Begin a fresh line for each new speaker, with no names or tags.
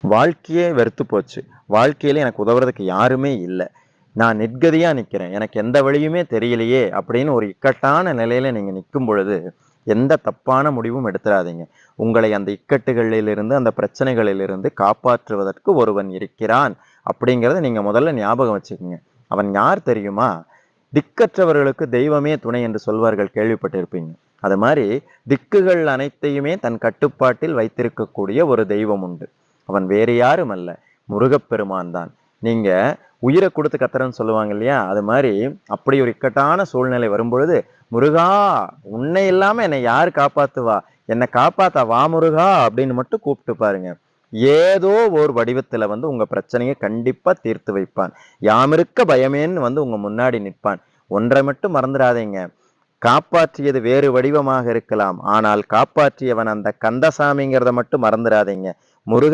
வாழ்க்கையே வெறுத்து போச்சு. வாழ்க்கையில எனக்கு உதவுறதுக்கு யாருமே இல்ல. நான் நிர்கதியா நிக்கிறேன். எனக்கு எந்த வழியுமே தெரியலையே! அப்படின்னு ஒரு இக்கட்டான நிலையில நீங்க நிக்கும் பொழுது, எந்த தப்பான முடிவும் எடுத்துறாதீங்க. உங்களை அந்த இக்கட்டுகளிலிருந்து, அந்த பிரச்சனைகளிலிருந்து காப்பாற்றுவதற்கு ஒருவன் இருக்கிறான். அப்படிங்கிறத நீங்க முதல்ல ஞாபகம் வச்சுக்கங்க. அவன் யார் தெரியுமா? திக்கற்றவர்களுக்கு தெய்வமே துணை என்று சொல்வார்கள் கேள்விப்பட்டிருப்பீங்க. அது மாரி திக்குகள் அனைத்தையுமே தன் கட்டுப்பாட்டில் வைத்திருக்கக்கூடிய ஒரு தெய்வம் உண்டு. அவன் வேறு யாரும் அல்ல. முருகப்பெருமான் தான். நீங்க உயிர குடுத்து கத்துறேன்னு சொல்லுவாங்க இல்லையா? அது மாரி அப்படி ஒரு இக்கட்டான சூழ்நிலை வரும்பொழுது, "முருகா! உன்னை இல்லாம என்னை யாரு காப்பாத்துவா? என்ன காப்பாத்த வா முருகா!" அப்படின்னு மட்டும் கூப்பிட்டு பாருங்க. ஏதோ ஒரு வடிவத்துல வந்து உங்க பிரச்சனைய கண்டிப்பா தீர்த்து வைப்பான். யாமிருக்க பயமேன்னு வந்து உங்க முன்னாடி நிற்பான். ஒன்றை மட்டும் மறந்துடாதீங்க. காப்பாற்றியது வேறு வடிவமாக இருக்கலாம். ஆனால் காப்பாற்றியவன் அந்த கந்தசாமிங்கிறத மட்டும் மறந்துடாதீங்க. முருகனே